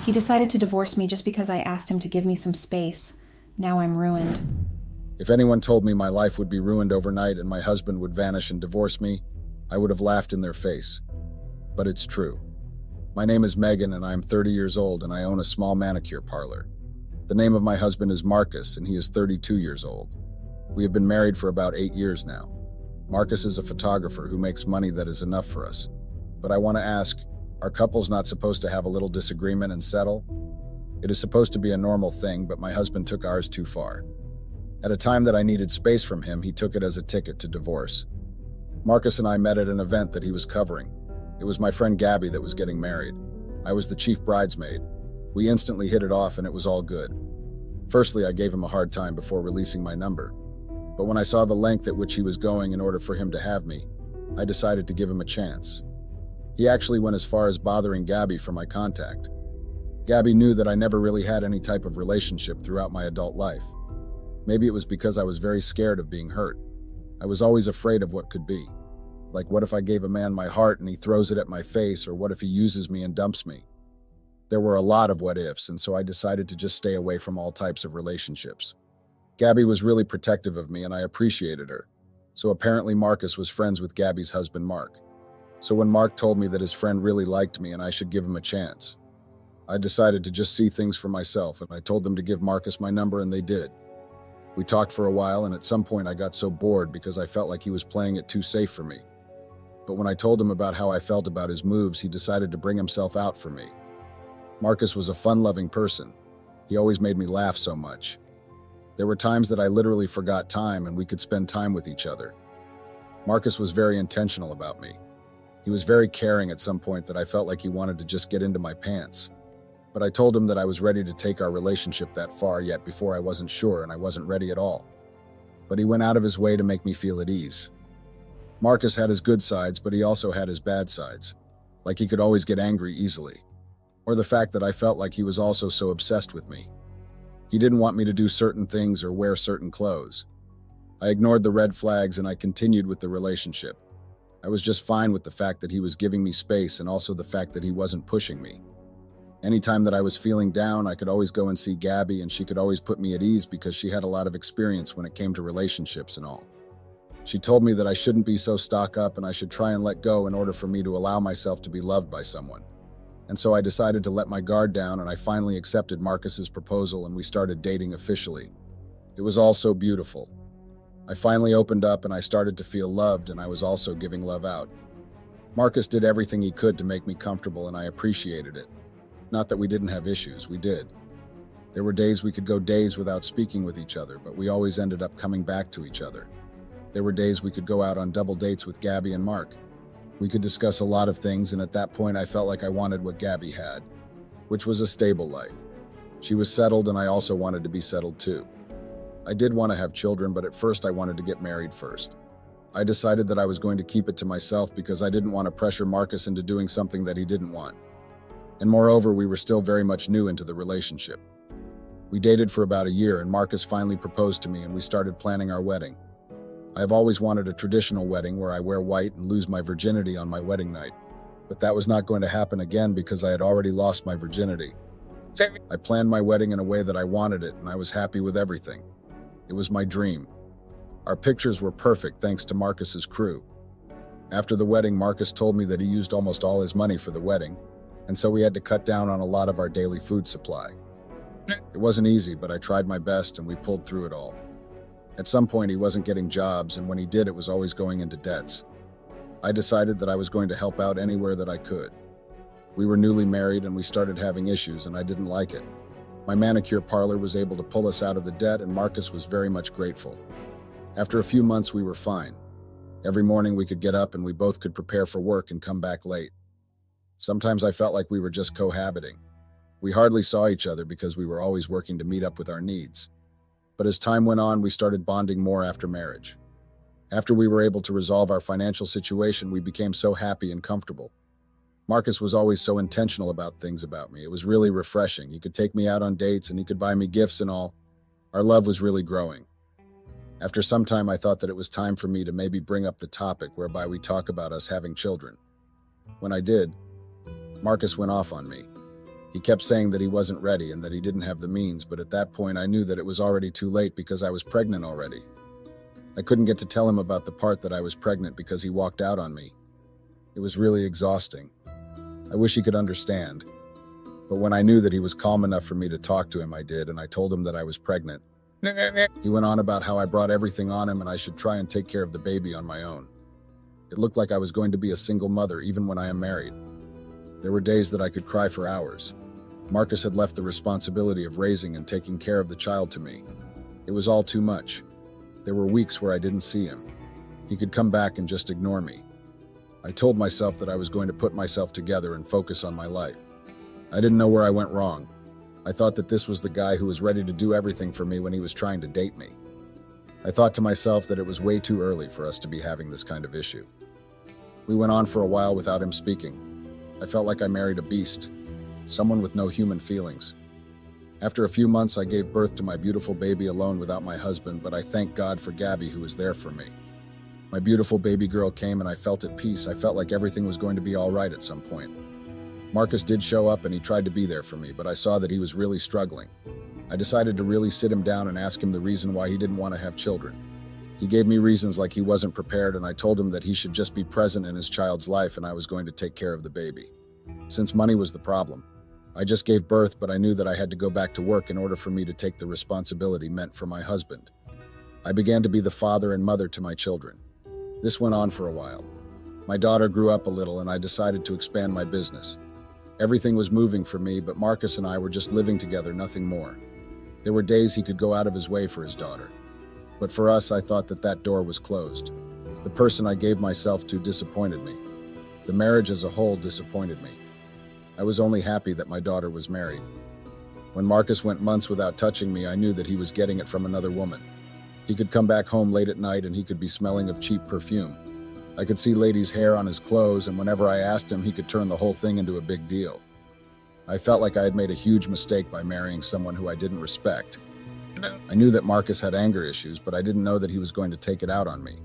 He decided to divorce me just because I asked him to give me some space. Now I'm ruined. If anyone told me my life would be ruined overnight and my husband would vanish and divorce me, I would have laughed in their face. But it's true. My name is Megan and I am 30 years old and I own a small manicure parlor. The name of my husband is Marcus and he is 32 years old. We have been married for about 8 years now. Marcus is a photographer who makes money that is enough for us. But I want to ask, are couples not supposed to have a little disagreement and settle? It is supposed to be a normal thing, but my husband took ours too far. At a time that I needed space from him, he took it as a ticket to divorce. Marcus and I met at an event that he was covering. It was my friend Gabby that was getting married. I was the chief bridesmaid. We instantly hit it off and it was all good. Firstly, I gave him a hard time before releasing my number. But when I saw the length at which he was going in order for him to have me, I decided to give him a chance. He actually went as far as bothering Gabby for my contact. Gabby knew that I never really had any type of relationship throughout my adult life. Maybe it was because I was very scared of being hurt. I was always afraid of what could be. Like, what if I gave a man my heart and he throws it at my face, or what if he uses me and dumps me? There were a lot of what ifs, and so I decided to just stay away from all types of relationships. Gabby was really protective of me and I appreciated her. So apparently Marcus was friends with Gabby's husband, Mark. So when Mark told me that his friend really liked me and I should give him a chance, I decided to just see things for myself and I told them to give Marcus my number and they did. We talked for a while and at some point I got so bored because I felt like he was playing it too safe for me. But when I told him about how I felt about his moves, he decided to bring himself out for me. Marcus was a fun-loving person. He always made me laugh so much. There were times that I literally forgot time and we could spend time with each other. Marcus was very intentional about me. He was very caring at some point that I felt like he wanted to just get into my pants. But I told him that I was ready to take our relationship that far, yet before I wasn't sure and I wasn't ready at all. But he went out of his way to make me feel at ease. Marcus had his good sides, but he also had his bad sides. Like he could always get angry easily. Or the fact that I felt like he was also so obsessed with me. He didn't want me to do certain things or wear certain clothes. I ignored the red flags and I continued with the relationship. I was just fine with the fact that he was giving me space and also the fact that he wasn't pushing me. Anytime that I was feeling down, I could always go and see Gabby and she could always put me at ease because she had a lot of experience when it came to relationships and all. She told me that I shouldn't be so stuck up and I should try and let go in order for me to allow myself to be loved by someone. And so I decided to let my guard down and I finally accepted Marcus's proposal and we started dating officially. It was all so beautiful. I finally opened up and I started to feel loved and I was also giving love out. Marcus did everything he could to make me comfortable and I appreciated it. Not that we didn't have issues, we did. There were days we could go days without speaking with each other, but we always ended up coming back to each other. There were days we could go out on double dates with Gabby and Mark. We could discuss a lot of things, and at that point I felt like I wanted what Gabby had, which was a stable life. She was settled and I also wanted to be settled too. I did want to have children, but at first I wanted to get married first. I decided that I was going to keep it to myself because I didn't want to pressure Marcus into doing something that he didn't want. And moreover, we were still very much new into the relationship. We dated for about a year and Marcus finally proposed to me and we started planning our wedding. I have always wanted a traditional wedding where I wear white and lose my virginity on my wedding night. But that was not going to happen again because I had already lost my virginity. I planned my wedding in a way that I wanted it and I was happy with everything. It was my dream. Our pictures were perfect thanks to Marcus's crew. After the wedding, Marcus told me that he used almost all his money for the wedding, and so we had to cut down on a lot of our daily food supply. It wasn't easy, but I tried my best and we pulled through it all. At some point, he wasn't getting jobs, and when he did, it was always going into debts. I decided that I was going to help out anywhere that I could. We were newly married and we started having issues, and I didn't like it. My manicure parlor was able to pull us out of the debt, and Marcus was very much grateful. After a few months, we were fine. Every morning we could get up and we both could prepare for work and come back late. Sometimes I felt like we were just cohabiting. We hardly saw each other because we were always working to meet up with our needs. But as time went on, we started bonding more after marriage. After we were able to resolve our financial situation, we became so happy and comfortable. Marcus was always so intentional about things about me. It was really refreshing. He could take me out on dates and he could buy me gifts and all. Our love was really growing. After some time, I thought that it was time for me to maybe bring up the topic whereby we talk about us having children. When I did, Marcus went off on me. He kept saying that he wasn't ready and that he didn't have the means, but at that point I knew that it was already too late because I was pregnant already. I couldn't get to tell him about the part that I was pregnant because he walked out on me. It was really exhausting. I wish he could understand. But when I knew that he was calm enough for me to talk to him, I did, and I told him that I was pregnant. He went on about how I brought everything on him and I should try and take care of the baby on my own. It looked like I was going to be a single mother even when I am married. There were days that I could cry for hours. Marcus had left the responsibility of raising and taking care of the child to me. It was all too much. There were weeks where I didn't see him. He could come back and just ignore me. I told myself that I was going to put myself together and focus on my life. I didn't know where I went wrong. I thought that this was the guy who was ready to do everything for me when he was trying to date me. I thought to myself that it was way too early for us to be having this kind of issue. We went on for a while without him speaking. I felt like I married a beast, someone with no human feelings. After a few months, I gave birth to my beautiful baby alone without my husband, but I thank God for Gabby, who was there for me. My beautiful baby girl came and I felt at peace. I felt like everything was going to be all right at some point. Marcus did show up and he tried to be there for me, but I saw that he was really struggling. I decided to really sit him down and ask him the reason why he didn't want to have children. He gave me reasons like he wasn't prepared, and I told him that he should just be present in his child's life and I was going to take care of the baby. Since money was the problem, I just gave birth, but I knew that I had to go back to work in order for me to take the responsibility meant for my husband. I began to be the father and mother to my children. This went on for a while. My daughter grew up a little and I decided to expand my business. Everything was moving for me, but Marcus and I were just living together, nothing more. There were days he could go out of his way for his daughter. But for us, I thought that that door was closed. The person I gave myself to disappointed me. The marriage as a whole disappointed me. I was only happy that my daughter was married. When Marcus went months without touching me, I knew that he was getting it from another woman. He could come back home late at night and he could be smelling of cheap perfume. I could see ladies' hair on his clothes, and whenever I asked him, he could turn the whole thing into a big deal. I felt like I had made a huge mistake by marrying someone who I didn't respect. I knew that Marcus had anger issues, but I didn't know that he was going to take it out on me.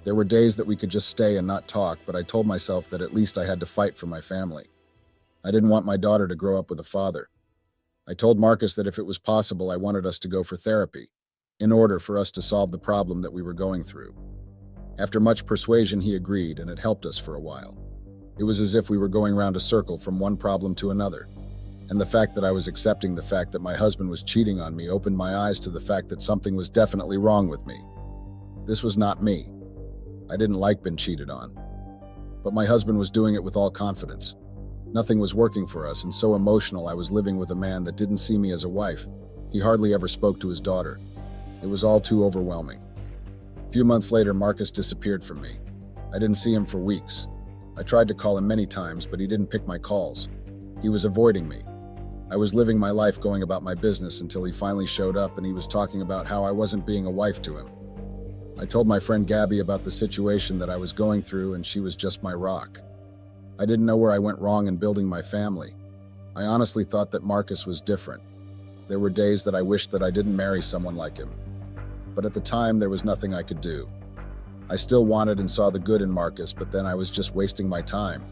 There were days that we could just stay and not talk, but I told myself that at least I had to fight for my family. I didn't want my daughter to grow up with a father. I told Marcus that if it was possible, I wanted us to go for therapy, in order for us to solve the problem that we were going through. After much persuasion, he agreed, and it helped us for a while. It was as if we were going round a circle from one problem to another. And the fact that I was accepting the fact that my husband was cheating on me opened my eyes to the fact that something was definitely wrong with me. This was not me. I didn't like being cheated on. But my husband was doing it with all confidence. Nothing was working for us, and so emotional I was living with a man that didn't see me as a wife. He hardly ever spoke to his daughter. It was all too overwhelming. A few months later, Marcus disappeared from me. I didn't see him for weeks. I tried to call him many times, but he didn't pick my calls. He was avoiding me. I was living my life going about my business until he finally showed up and he was talking about how I wasn't being a wife to him. I told my friend Gabby about the situation that I was going through, and she was just my rock. I didn't know where I went wrong in building my family. I honestly thought that Marcus was different. There were days that I wished that I didn't marry someone like him. But at the time, there was nothing I could do. I still wanted and saw the good in Marcus, but then I was just wasting my time.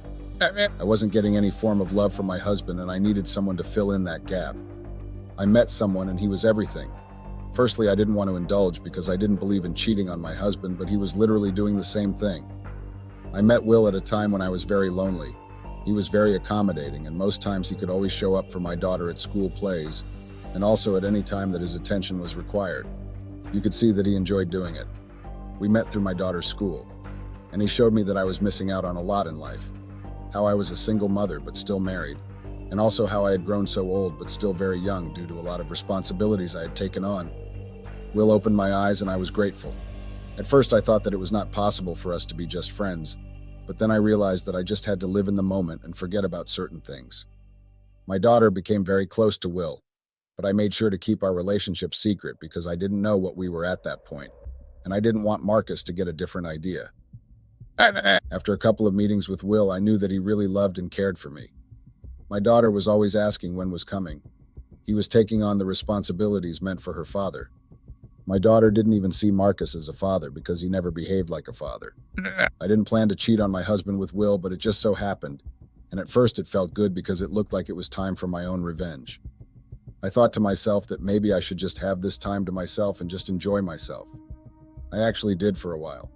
I wasn't getting any form of love from my husband, and I needed someone to fill in that gap. I met someone, and he was everything. Firstly, I didn't want to indulge because I didn't believe in cheating on my husband, but he was literally doing the same thing. I met Will at a time when I was very lonely. He was very accommodating, and most times he could always show up for my daughter at school plays, and also at any time that his attention was required. You could see that he enjoyed doing it. We met through my daughter's school, and he showed me that I was missing out on a lot in life. How I was a single mother but still married, and also how I had grown so old but still very young due to a lot of responsibilities I had taken on. Will opened my eyes and I was grateful. At first I thought that it was not possible for us to be just friends, but then I realized that I just had to live in the moment and forget about certain things. My daughter became very close to Will, but I made sure to keep our relationship secret because I didn't know what we were at that point, and I didn't want Marcus to get a different idea. After a couple of meetings with Will, I knew that he really loved and cared for me. My daughter was always asking when was coming. He was taking on the responsibilities meant for her father. My daughter didn't even see Marcus as a father because he never behaved like a father. I didn't plan to cheat on my husband with Will, but it just so happened, and at first it felt good because it looked like it was time for my own revenge. I thought to myself that maybe I should just have this time to myself and just enjoy myself. I actually did for a while.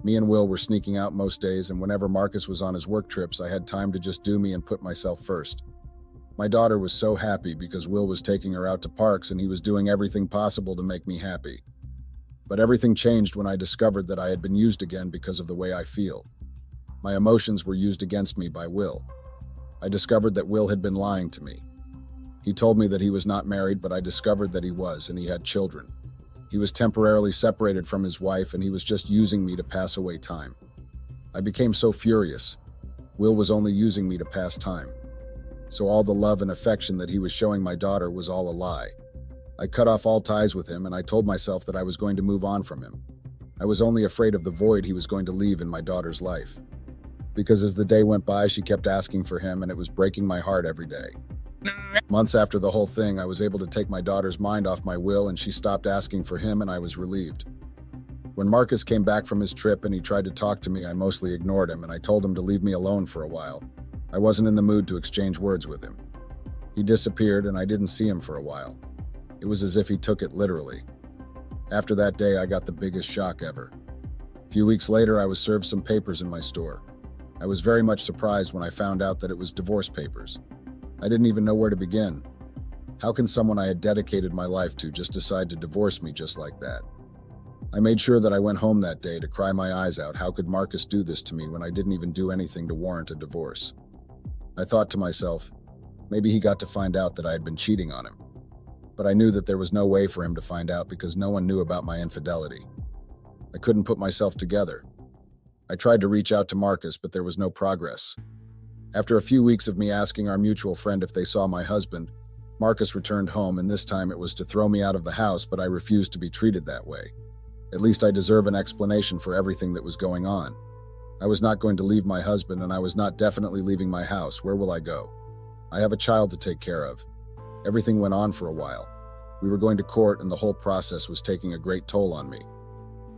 Me and Will were sneaking out most days, and whenever Marcus was on his work trips, I had time to just do me and put myself first. My daughter was so happy because Will was taking her out to parks and he was doing everything possible to make me happy. But everything changed when I discovered that I had been used again because of the way I feel. My emotions were used against me by Will. I discovered that Will had been lying to me. He told me that he was not married, but I discovered that he was, and he had children. He was temporarily separated from his wife, and he was just using me to pass away time. I became so furious. Will was only using me to pass time. So all the love and affection that he was showing my daughter was all a lie. I cut off all ties with him, and I told myself that I was going to move on from him. I was only afraid of the void he was going to leave in my daughter's life. Because as the day went by, she kept asking for him, and it was breaking my heart every day. Months after the whole thing, I was able to take my daughter's mind off my Will, and she stopped asking for him, and I was relieved. When Marcus came back from his trip and he tried to talk to me, I mostly ignored him, and I told him to leave me alone for a while. I wasn't in the mood to exchange words with him. He disappeared, and I didn't see him for a while. It was as if he took it literally. After that day, I got the biggest shock ever. A few weeks later, I was served some papers in my store. I was very much surprised when I found out that it was divorce papers. I didn't even know where to begin. How can someone I had dedicated my life to just decide to divorce me just like that? I made sure that I went home that day to cry my eyes out. How could Marcus do this to me when I didn't even do anything to warrant a divorce? I thought to myself, maybe he got to find out that I had been cheating on him. But I knew that there was no way for him to find out because no one knew about my infidelity. I couldn't put myself together. I tried to reach out to Marcus, but there was no progress. After a few weeks of me asking our mutual friend if they saw my husband, Marcus returned home, and this time it was to throw me out of the house, but I refused to be treated that way. At least I deserve an explanation for everything that was going on. I was not going to leave my husband, and I was not definitely leaving my house. Where will I go? I have a child to take care of. Everything went on for a while. We were going to court, and the whole process was taking a great toll on me.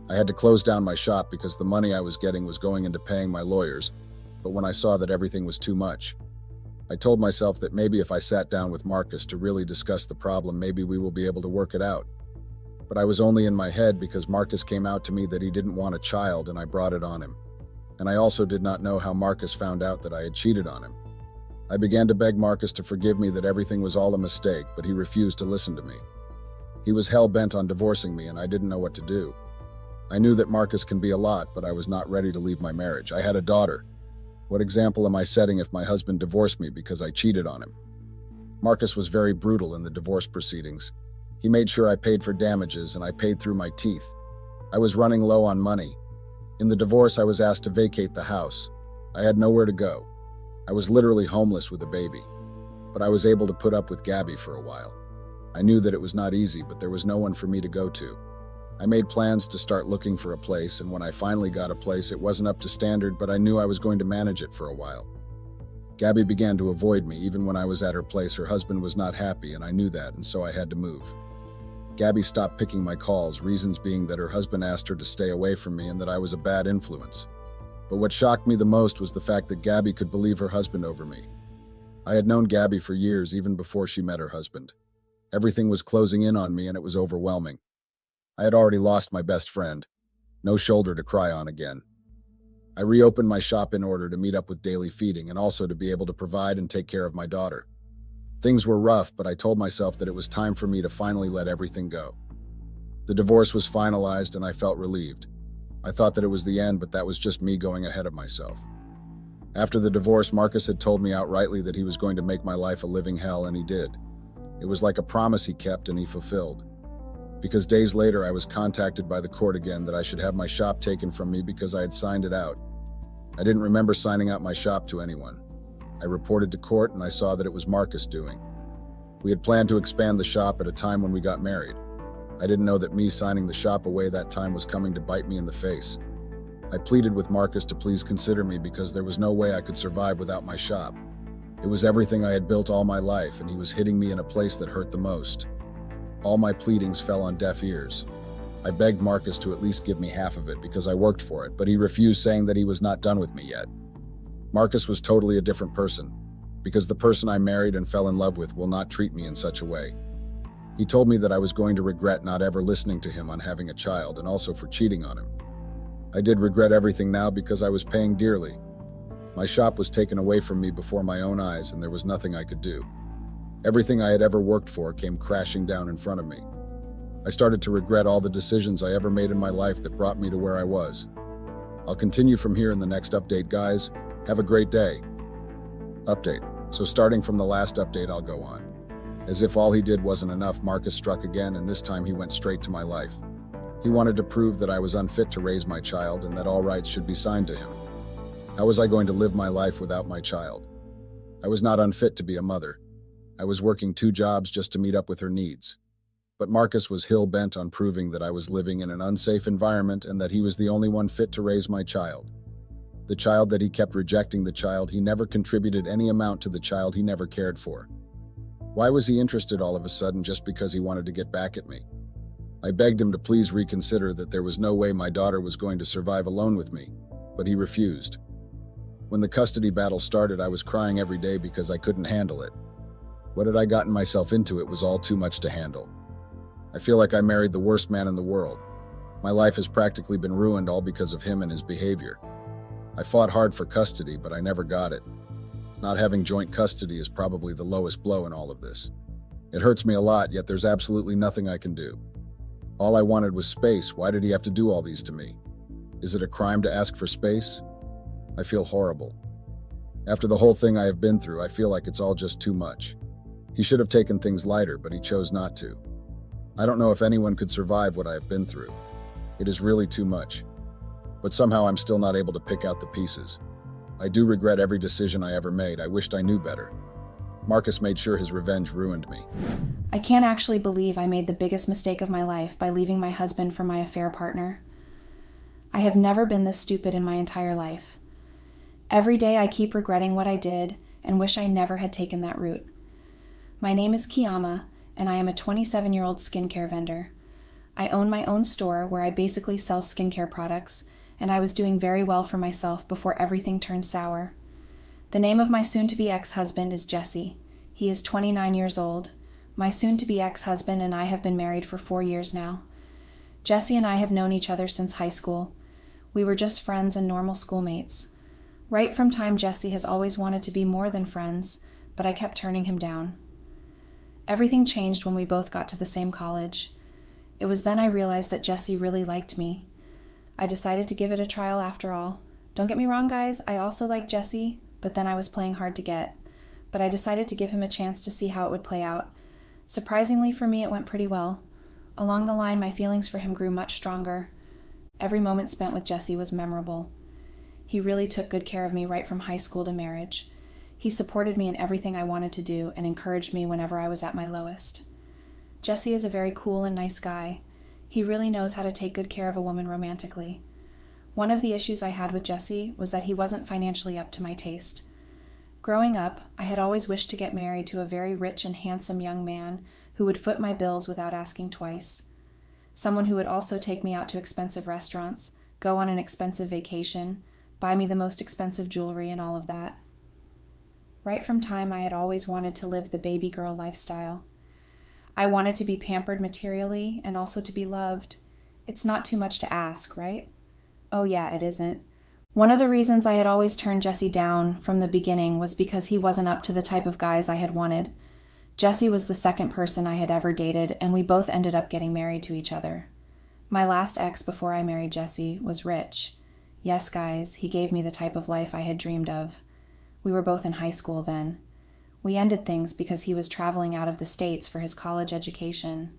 I had to close down my shop because the money I was getting was going into paying my lawyers, but when I saw that everything was too much, I told myself that maybe if I sat down with Marcus to really discuss the problem, maybe we will be able to work it out. But I was only in my head because Marcus came out to me that he didn't want a child, and I brought it on him. And I also did not know how Marcus found out that I had cheated on him. I began to beg Marcus to forgive me, that everything was all a mistake, but he refused to listen to me. He was hell-bent on divorcing me, and I didn't know what to do. I knew that Marcus can be a lot, but I was not ready to leave my marriage. I had a daughter. What example am I setting if my husband divorced me because I cheated on him? Marcus was very brutal in the divorce proceedings. He made sure I paid for damages, and I paid through my teeth. I was running low on money. In the divorce, I was asked to vacate the house. I had nowhere to go. I was literally homeless with a baby. But I was able to put up with Gabby for a while. I knew that it was not easy, but there was no one for me to go to. I made plans to start looking for a place, and when I finally got a place, it wasn't up to standard, but I knew I was going to manage it for a while. Gabby began to avoid me. Even when I was at her place, her husband was not happy, and I knew that, and so I had to move. Gabby stopped picking my calls, reasons being that her husband asked her to stay away from me and that I was a bad influence. But what shocked me the most was the fact that Gabby could believe her husband over me. I had known Gabby for years, even before she met her husband. Everything was closing in on me, and it was overwhelming. I had already lost my best friend. No shoulder to cry on again. I reopened my shop in order to meet up with daily feeding and also to be able to provide and take care of my daughter. Things were rough, but I told myself that it was time for me to finally let everything go. The divorce was finalized, and I felt relieved. I thought that it was the end, but that was just me going ahead of myself. After the divorce, Marcus had told me outrightly that he was going to make my life a living hell, and he did. It was like a promise he kept, and he fulfilled. Because days later, I was contacted by the court again that I should have my shop taken from me because I had signed it out. I didn't remember signing out my shop to anyone. I reported to court, and I saw that it was Marcus doing. We had planned to expand the shop at a time when we got married. I didn't know that me signing the shop away that time was coming to bite me in the face. I pleaded with Marcus to please consider me because there was no way I could survive without my shop. It was everything I had built all my life, and he was hitting me in a place that hurt the most. All my pleadings fell on deaf ears. I begged Marcus to at least give me half of it because I worked for it, but he refused, saying that he was not done with me yet. Marcus was totally a different person, because the person I married and fell in love with will not treat me in such a way. He told me that I was going to regret not ever listening to him on having a child and also for cheating on him. I did regret everything now because I was paying dearly. My shop was taken away from me before my own eyes and there was nothing I could do. Everything I had ever worked for came crashing down in front of me. I started to regret all the decisions I ever made in my life that brought me to where I was. I'll continue from here in the next update, guys. Have a great day. Update. So starting from the last update, I'll go on. As if all he did wasn't enough, Marcus struck again, and this time he went straight to my life. He wanted to prove that I was unfit to raise my child and that all rights should be signed to him. How was I going to live my life without my child? I was not unfit to be a mother. I was working 2 jobs just to meet up with her needs. But Marcus was hell-bent on proving that I was living in an unsafe environment and that he was the only one fit to raise my child. The child that he kept rejecting, the child he never contributed any amount to, the child he never cared for. Why was he interested all of a sudden just because he wanted to get back at me? I begged him to please reconsider, that there was no way my daughter was going to survive alone with me, but he refused. When the custody battle started, I was crying every day because I couldn't handle it. What had I gotten myself into? It was all too much to handle. I feel like I married the worst man in the world. My life has practically been ruined all because of him and his behavior. I fought hard for custody, but I never got it. Not having joint custody is probably the lowest blow in all of this. It hurts me a lot, yet there's absolutely nothing I can do. All I wanted was space. Why did he have to do all these to me? Is it a crime to ask for space? I feel horrible. After the whole thing I have been through, I feel like it's all just too much. He should have taken things lighter, but he chose not to. I don't know if anyone could survive what I have been through. It is really too much. But somehow I'm still not able to pick out the pieces. I do regret every decision I ever made. I wished I knew better. Marcus made sure his revenge ruined me. I can't actually believe I made the biggest mistake of my life by leaving my husband for my affair partner. I have never been this stupid in my entire life. Every day I keep regretting what I did and wish I never had taken that route. My name is Kiyama, and I am a 27-year-old skincare vendor. I own my own store where I basically sell skincare products, and I was doing very well for myself before everything turned sour. The name of my soon-to-be ex-husband is Jesse. He is 29 years old. My soon-to-be ex-husband and I have been married for 4 years now. Jesse and I have known each other since high school. We were just friends and normal schoolmates. Right from time, Jesse has always wanted to be more than friends, but I kept turning him down. Everything changed when we both got to the same college. It was then I realized that Jesse really liked me. I decided to give it a trial after all. Don't get me wrong, guys, I also like Jesse, but then I was playing hard to get. But I decided to give him a chance to see how it would play out. Surprisingly for me, it went pretty well. Along the line, my feelings for him grew much stronger. Every moment spent with Jesse was memorable. He really took good care of me right from high school to marriage. He supported me in everything I wanted to do and encouraged me whenever I was at my lowest. Jesse is a very cool and nice guy. He really knows how to take good care of a woman romantically. One of the issues I had with Jesse was that he wasn't financially up to my taste. Growing up, I had always wished to get married to a very rich and handsome young man who would foot my bills without asking twice. Someone who would also take me out to expensive restaurants, go on an expensive vacation, buy me the most expensive jewelry and all of that. Right from time, I had always wanted to live the baby girl lifestyle. I wanted to be pampered materially and also to be loved. It's not too much to ask, right? Oh yeah, it isn't. One of the reasons I had always turned Jesse down from the beginning was because he wasn't up to the type of guys I had wanted. Jesse was the second person I had ever dated, and we both ended up getting married to each other. My last ex before I married Jesse was rich. Yes, guys, he gave me the type of life I had dreamed of. We were both in high school then. We ended things because he was traveling out of the States for his college education.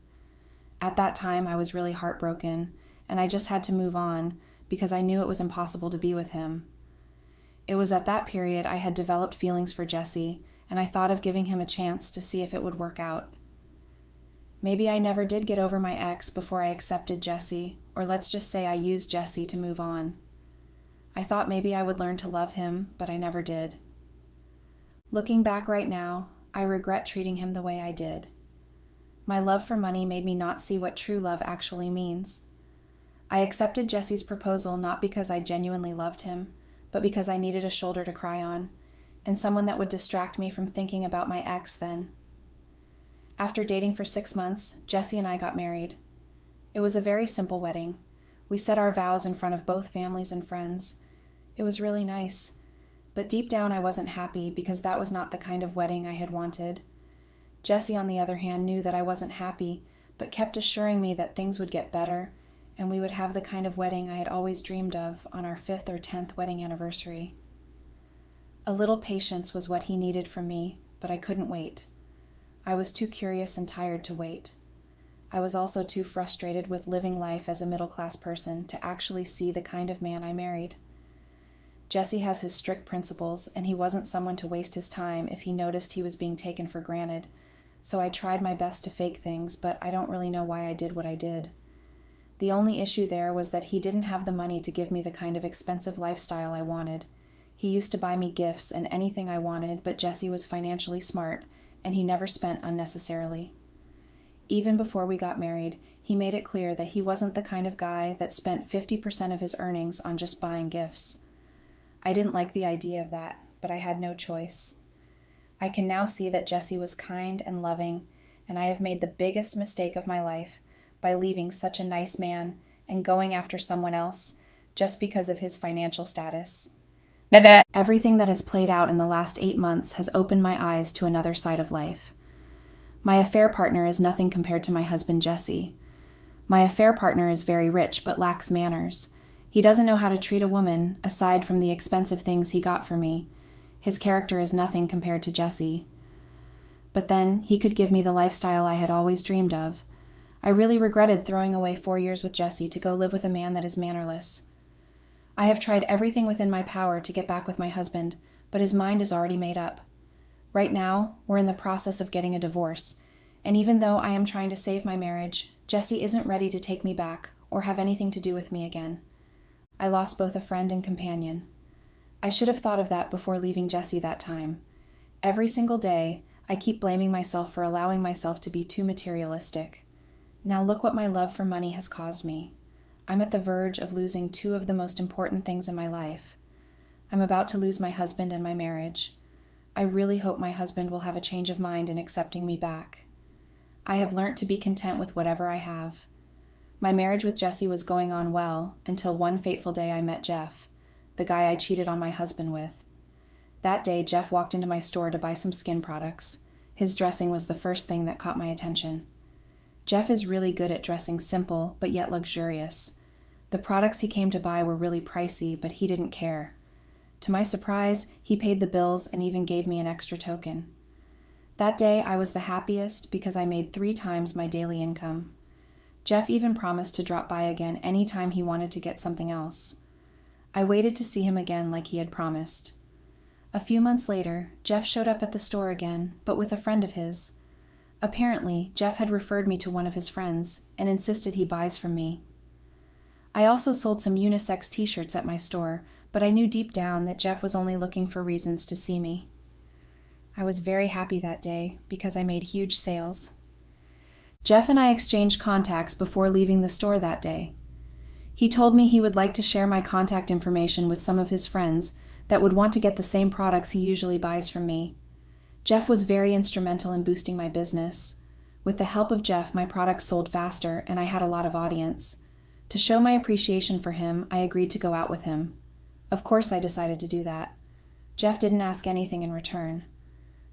At that time, I was really heartbroken, and I just had to move on because I knew it was impossible to be with him. It was at that period I had developed feelings for Jesse, and I thought of giving him a chance to see if it would work out. Maybe I never did get over my ex before I accepted Jesse, or let's just say I used Jesse to move on. I thought maybe I would learn to love him, but I never did. Looking back right now, I regret treating him the way I did. My love for money made me not see what true love actually means. I accepted Jesse's proposal not because I genuinely loved him, but because I needed a shoulder to cry on, and someone that would distract me from thinking about my ex then. After dating for 6 months, Jesse and I got married. It was a very simple wedding. We said our vows in front of both families and friends. It was really nice, but deep down I wasn't happy because that was not the kind of wedding I had wanted. Jesse, on the other hand, knew that I wasn't happy, but kept assuring me that things would get better, and we would have the kind of wedding I had always dreamed of on our 5th or 10th wedding anniversary. A little patience was what he needed from me, but I couldn't wait. I was too curious and tired to wait. I was also too frustrated with living life as a middle-class person to actually see the kind of man I married. Jesse has his strict principles, and he wasn't someone to waste his time if he noticed he was being taken for granted, so I tried my best to fake things, but I don't really know why I did what I did. The only issue there was that he didn't have the money to give me the kind of expensive lifestyle I wanted. He used to buy me gifts and anything I wanted, but Jesse was financially smart, and he never spent unnecessarily. Even before we got married, he made it clear that he wasn't the kind of guy that spent 50% of his earnings on just buying gifts. I didn't like the idea of that, but I had no choice. I can now see that Jesse was kind and loving, and I have made the biggest mistake of my life by leaving such a nice man and going after someone else just because of his financial status. Everything that has played out in the last 8 months has opened my eyes to another side of life. My affair partner is nothing compared to my husband Jesse. My affair partner is very rich but lacks manners. He doesn't know how to treat a woman, aside from the expensive things he got for me. His character is nothing compared to Jesse. But then, he could give me the lifestyle I had always dreamed of. I really regretted throwing away 4 years with Jesse to go live with a man that is mannerless. I have tried everything within my power to get back with my husband, but his mind is already made up. Right now, we're in the process of getting a divorce, and even though I am trying to save my marriage, Jesse isn't ready to take me back or have anything to do with me again. I lost both a friend and companion. I should have thought of that before leaving Jesse that time. Every single day, I keep blaming myself for allowing myself to be too materialistic. Now look what my love for money has caused me. I'm at the verge of losing 2 of the most important things in my life. I'm about to lose my husband and my marriage. I really hope my husband will have a change of mind in accepting me back. I have learnt to be content with whatever I have. My marriage with Jesse was going on well until one fateful day I met Jeff, the guy I cheated on my husband with. That day, Jeff walked into my store to buy some skin products. His dressing was the first thing that caught my attention. Jeff is really good at dressing simple, but yet luxurious. The products he came to buy were really pricey, but he didn't care. To my surprise, he paid the bills and even gave me an extra token. That day, I was the happiest because I made 3 times my daily income. Jeff even promised to drop by again any time he wanted to get something else. I waited to see him again like he had promised. A few months later, Jeff showed up at the store again, but with a friend of his. Apparently, Jeff had referred me to one of his friends and insisted he buys from me. I also sold some unisex t-shirts at my store, but I knew deep down that Jeff was only looking for reasons to see me. I was very happy that day because I made huge sales. Jeff and I exchanged contacts before leaving the store that day. He told me he would like to share my contact information with some of his friends that would want to get the same products he usually buys from me. Jeff was very instrumental in boosting my business. With the help of Jeff, my products sold faster and I had a lot of audience. To show my appreciation for him, I agreed to go out with him. Of course I decided to do that. Jeff didn't ask anything in return.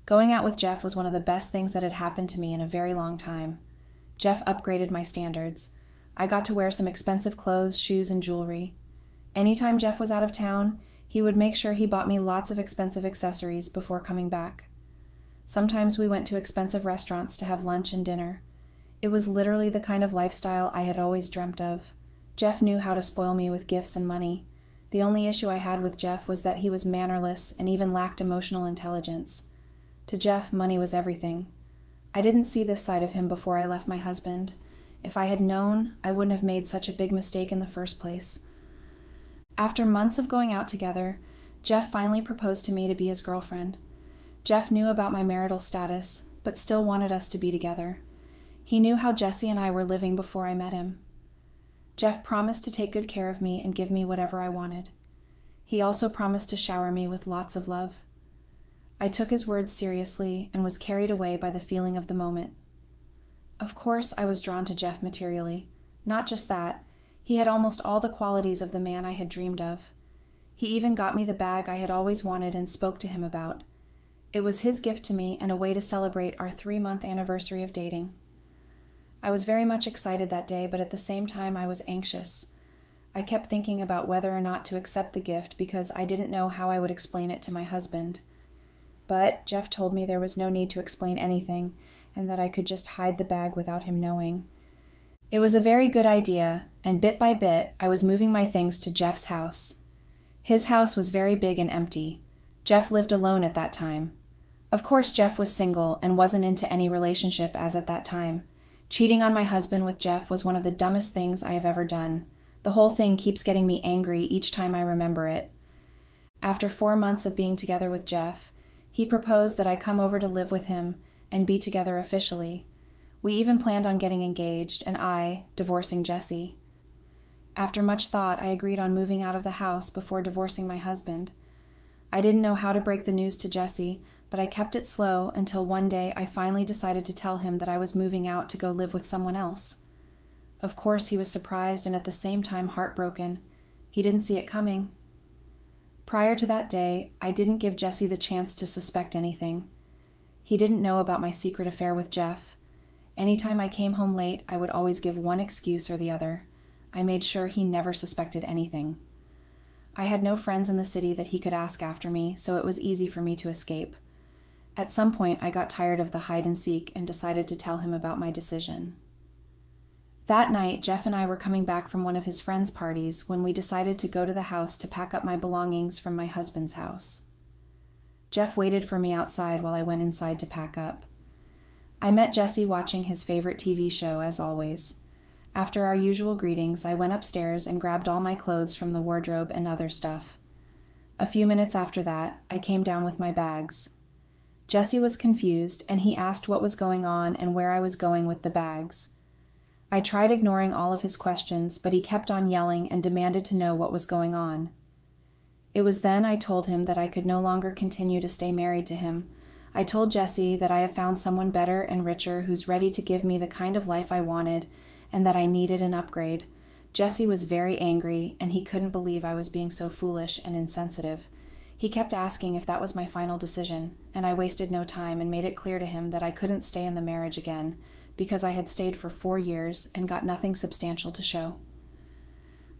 Going out with Jeff was one of the best things that had happened to me in a very long time. Jeff upgraded my standards. I got to wear some expensive clothes, shoes, and jewelry. Anytime Jeff was out of town, he would make sure he bought me lots of expensive accessories before coming back. Sometimes we went to expensive restaurants to have lunch and dinner. It was literally the kind of lifestyle I had always dreamt of. Jeff knew how to spoil me with gifts and money. The only issue I had with Jeff was that he was mannerless and even lacked emotional intelligence. To Jeff, money was everything. I didn't see this side of him before I left my husband. If I had known, I wouldn't have made such a big mistake in the first place. After months of going out together, Jeff finally proposed to me to be his girlfriend. Jeff knew about my marital status, but still wanted us to be together. He knew how Jesse and I were living before I met him. Jeff promised to take good care of me and give me whatever I wanted. He also promised to shower me with lots of love. I took his words seriously and was carried away by the feeling of the moment. Of course, I was drawn to Jeff materially. Not just that, he had almost all the qualities of the man I had dreamed of. He even got me the bag I had always wanted and spoke to him about. It was his gift to me and a way to celebrate our 3-month anniversary of dating. I was very much excited that day, but at the same time I was anxious. I kept thinking about whether or not to accept the gift because I didn't know how I would explain it to my husband. But Jeff told me there was no need to explain anything and that I could just hide the bag without him knowing. It was a very good idea, and bit by bit I was moving my things to Jeff's house. His house was very big and empty. Jeff lived alone at that time. Of course, Jeff was single and wasn't into any relationship as at that time. Cheating on my husband with Jeff was one of the dumbest things I have ever done. The whole thing keeps getting me angry each time I remember it. After 4 months of being together with Jeff, he proposed that I come over to live with him and be together officially. We even planned on getting engaged, and I, divorcing Jesse. After much thought, I agreed on moving out of the house before divorcing my husband. I didn't know how to break the news to Jesse, but I kept it slow until one day I finally decided to tell him that I was moving out to go live with someone else. Of course, he was surprised and at the same time heartbroken. He didn't see it coming. Prior to that day, I didn't give Jesse the chance to suspect anything. He didn't know about my secret affair with Jeff. Anytime I came home late, I would always give one excuse or the other. I made sure he never suspected anything. I had no friends in the city that he could ask after me, so it was easy for me to escape. At some point, I got tired of the hide and seek and decided to tell him about my decision. That night, Jeff and I were coming back from one of his friends' parties when we decided to go to the house to pack up my belongings from my husband's house. Jeff waited for me outside while I went inside to pack up. I met Jesse watching his favorite TV show, as always. After our usual greetings, I went upstairs and grabbed all my clothes from the wardrobe and other stuff. A few minutes after that, I came down with my bags. Jesse was confused, and he asked what was going on and where I was going with the bags. I tried ignoring all of his questions, but he kept on yelling and demanded to know what was going on. It was then I told him that I could no longer continue to stay married to him. I told Jesse that I have found someone better and richer who's ready to give me the kind of life I wanted, and that I needed an upgrade. Jesse was very angry, and he couldn't believe I was being so foolish and insensitive. He kept asking if that was my final decision, and I wasted no time and made it clear to him that I couldn't stay in the marriage again, because I had stayed for 4 years and got nothing substantial to show.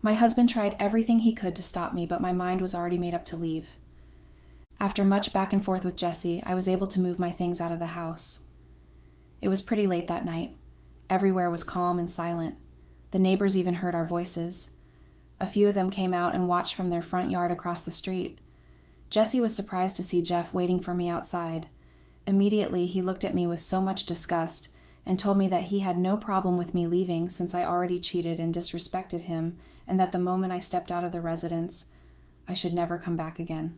My husband tried everything he could to stop me, but my mind was already made up to leave. After much back and forth with Jesse, I was able to move my things out of the house. It was pretty late that night. Everywhere was calm and silent. The neighbors even heard our voices. A few of them came out and watched from their front yard across the street. Jesse was surprised to see Jeff waiting for me outside. Immediately, he looked at me with so much disgust and told me that he had no problem with me leaving since I already cheated and disrespected him, and that the moment I stepped out of the residence, I should never come back again.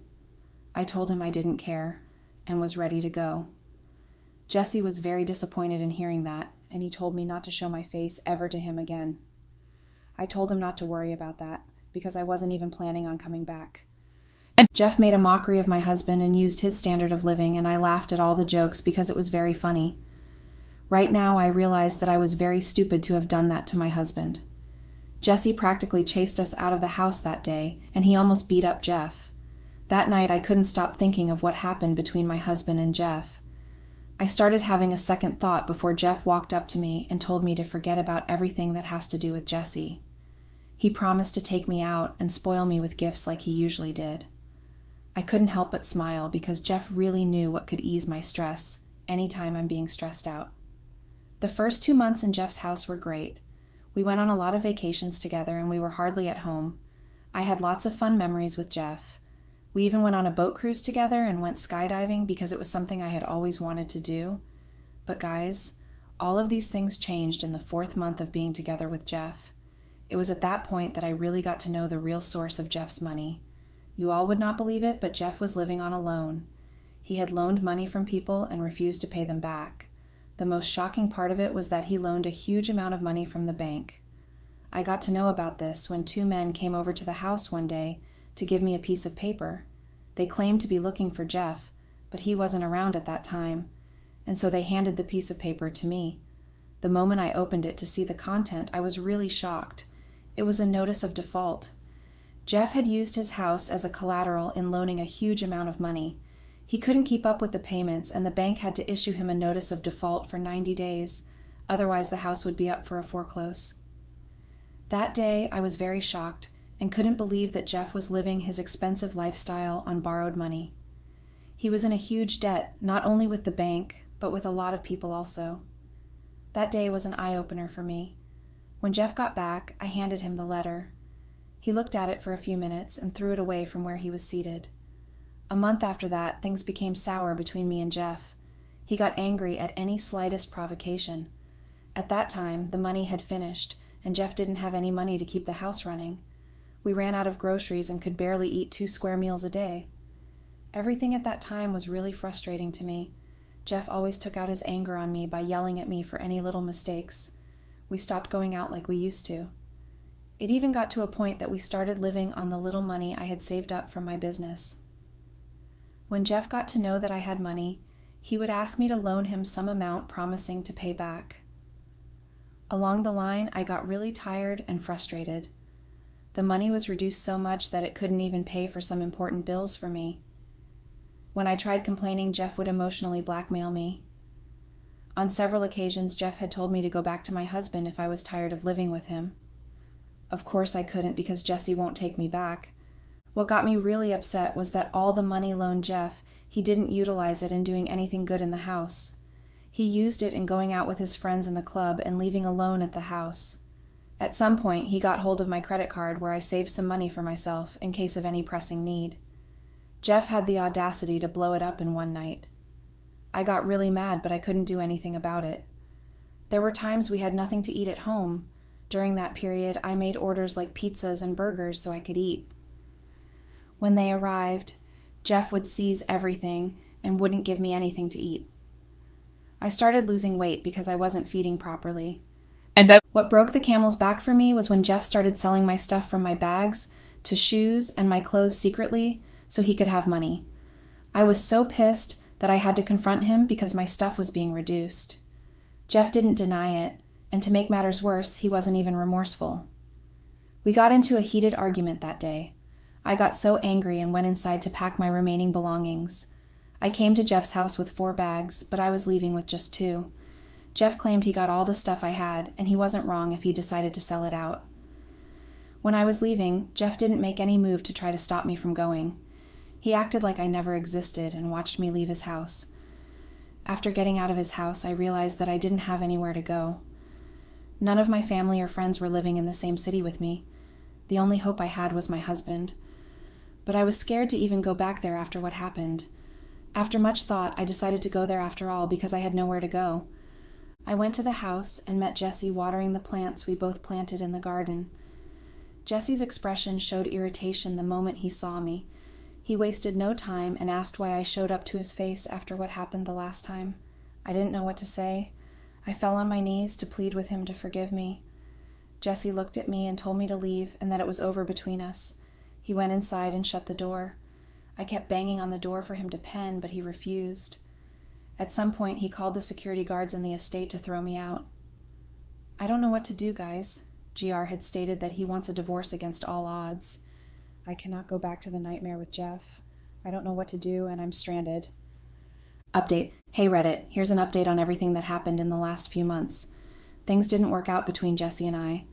I told him I didn't care and was ready to go. Jesse was very disappointed in hearing that, and he told me not to show my face ever to him again. I told him not to worry about that, because I wasn't even planning on coming back. Jeff made a mockery of my husband and used his standard of living, and I laughed at all the jokes because it was very funny. Right now, I realized that I was very stupid to have done that to my husband. Jesse practically chased us out of the house that day, and he almost beat up Jeff. That night, I couldn't stop thinking of what happened between my husband and Jeff. I started having a second thought before Jeff walked up to me and told me to forget about everything that has to do with Jesse. He promised to take me out and spoil me with gifts like he usually did. I couldn't help but smile because Jeff really knew what could ease my stress anytime I'm being stressed out. The first 2 months in Jeff's house were great. We went on a lot of vacations together and we were hardly at home. I had lots of fun memories with Jeff. We even went on a boat cruise together and went skydiving because it was something I had always wanted to do. But guys, all of these things changed in the 4th month of being together with Jeff. It was at that point that I really got to know the real source of Jeff's money. You all would not believe it, but Jeff was living on a loan. He had loaned money from people and refused to pay them back. The most shocking part of it was that he loaned a huge amount of money from the bank. I got to know about this when 2 men came over to the house one day to give me a piece of paper. They claimed to be looking for Jeff, but he wasn't around at that time, and so they handed the piece of paper to me. The moment I opened it to see the content, I was really shocked. It was a notice of default. Jeff had used his house as a collateral in loaning a huge amount of money. He couldn't keep up with the payments, and the bank had to issue him a notice of default for 90 days. Otherwise, the house would be up for a foreclose. That day, I was very shocked and couldn't believe that Jeff was living his expensive lifestyle on borrowed money. He was in a huge debt, not only with the bank, but with a lot of people also. That day was an eye-opener for me. When Jeff got back, I handed him the letter. He looked at it for a few minutes and threw it away from where he was seated. A month after that, things became sour between me and Jeff. He got angry at any slightest provocation. At that time, the money had finished, and Jeff didn't have any money to keep the house running. We ran out of groceries and could barely eat 2 square meals a day. Everything at that time was really frustrating to me. Jeff always took out his anger on me by yelling at me for any little mistakes. We stopped going out like we used to. It even got to a point that we started living on the little money I had saved up from my business. When Jeff got to know that I had money, he would ask me to loan him some amount, promising to pay back. Along the line, I got really tired and frustrated. The money was reduced so much that it couldn't even pay for some important bills for me. When I tried complaining, Jeff would emotionally blackmail me. On several occasions, Jeff had told me to go back to my husband if I was tired of living with him. Of course I couldn't, because Jesse won't take me back. What got me really upset was that all the money loaned Jeff, he didn't utilize it in doing anything good in the house. He used it in going out with his friends in the club and leaving alone at the house. At some point, he got hold of my credit card, where I saved some money for myself in case of any pressing need. Jeff had the audacity to blow it up in one night. I got really mad, but I couldn't do anything about it. There were times we had nothing to eat at home. During that period, I made orders like pizzas and burgers so I could eat. When they arrived, Jeff would seize everything and wouldn't give me anything to eat. I started losing weight because I wasn't feeding properly. What broke the camel's back for me was when Jeff started selling my stuff from my bags to shoes and my clothes secretly so he could have money. I was so pissed that I had to confront him because my stuff was being reduced. Jeff didn't deny it, and to make matters worse, he wasn't even remorseful. We got into a heated argument that day. I got so angry and went inside to pack my remaining belongings. I came to Jeff's house with 4 bags, but I was leaving with just 2. Jeff claimed he got all the stuff I had, and he wasn't wrong if he decided to sell it out. When I was leaving, Jeff didn't make any move to try to stop me from going. He acted like I never existed and watched me leave his house. After getting out of his house, I realized that I didn't have anywhere to go. None of my family or friends were living in the same city with me. The only hope I had was my husband. But I was scared to even go back there after what happened. After much thought, I decided to go there after all because I had nowhere to go. I went to the house and met Jesse watering the plants we both planted in the garden. Jesse's expression showed irritation the moment he saw me. He wasted no time and asked why I showed up to his face after what happened the last time. I didn't know what to say. I fell on my knees to plead with him to forgive me. Jesse looked at me and told me to leave and that it was over between us. He went inside and shut the door. I kept banging on the door for him to pen, but he refused. At some point, he called the security guards in the estate to throw me out. I don't know what to do, guys. GR had stated that he wants a divorce against all odds. I cannot go back to the nightmare with Jeff. I don't know what to do, and I'm stranded. Update. Hey Reddit, here's an update on everything that happened in the last few months. Things didn't work out between Jesse and I.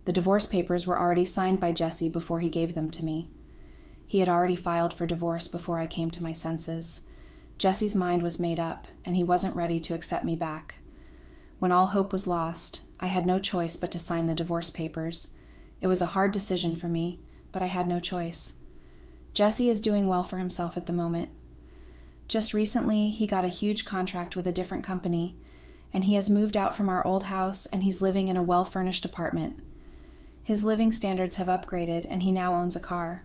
The divorce papers were already signed by Jesse before he gave them to me. He had already filed for divorce before I came to my senses. Jesse's mind was made up, and he wasn't ready to accept me back. When all hope was lost, I had no choice but to sign the divorce papers. It was a hard decision for me, but I had no choice. Jesse is doing well for himself at the moment. Just recently, he got a huge contract with a different company, and he has moved out from our old house, and he's living in a well-furnished apartment. His living standards have upgraded, and he now owns a car.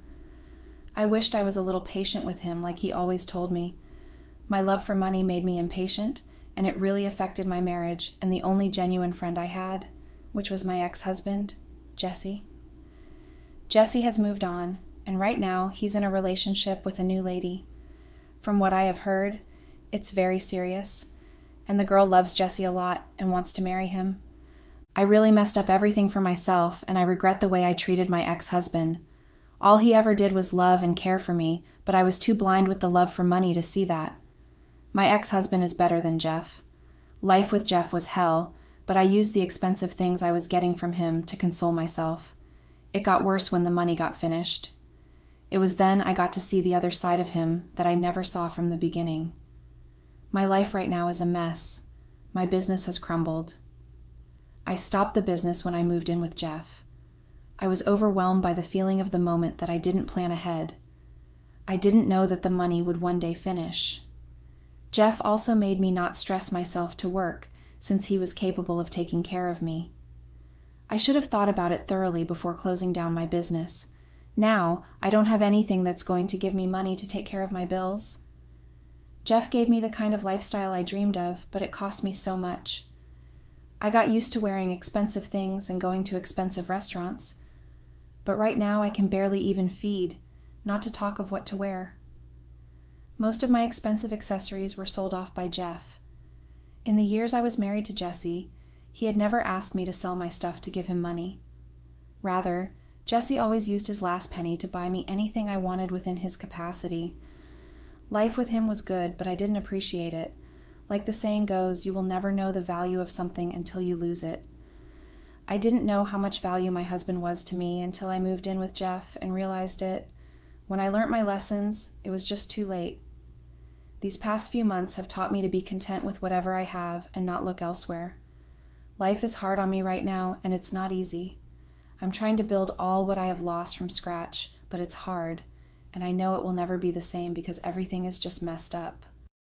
I wished I was a little patient with him like he always told me. My love for money made me impatient, and it really affected my marriage and the only genuine friend I had, which was my ex-husband, Jesse. Jesse has moved on, and right now he's in a relationship with a new lady. From what I have heard, it's very serious, and the girl loves Jesse a lot and wants to marry him. I really messed up everything for myself, and I regret the way I treated my ex-husband. All he ever did was love and care for me, but I was too blind with the love for money to see that. My ex-husband is better than Jeff. Life with Jeff was hell, but I used the expensive things I was getting from him to console myself. It got worse when the money got finished. It was then I got to see the other side of him that I never saw from the beginning. My life right now is a mess. My business has crumbled. I stopped the business when I moved in with Jeff. I was overwhelmed by the feeling of the moment that I didn't plan ahead. I didn't know that the money would one day finish. Jeff also made me not stress myself to work, since he was capable of taking care of me. I should have thought about it thoroughly before closing down my business. Now, I don't have anything that's going to give me money to take care of my bills. Jeff gave me the kind of lifestyle I dreamed of, but it cost me so much. I got used to wearing expensive things and going to expensive restaurants. But right now I can barely even feed, not to talk of what to wear. Most of my expensive accessories were sold off by Jeff. In the years I was married to Jesse, he had never asked me to sell my stuff to give him money. Rather, Jesse always used his last penny to buy me anything I wanted within his capacity. Life with him was good, but I didn't appreciate it. Like the saying goes, you will never know the value of something until you lose it. I didn't know how much value my husband was to me until I moved in with Jeff and realized it. When I learnt my lessons, it was just too late. These past few months have taught me to be content with whatever I have and not look elsewhere. Life is hard on me right now, and it's not easy. I'm trying to build all what I have lost from scratch, but it's hard, and I know it will never be the same because everything is just messed up.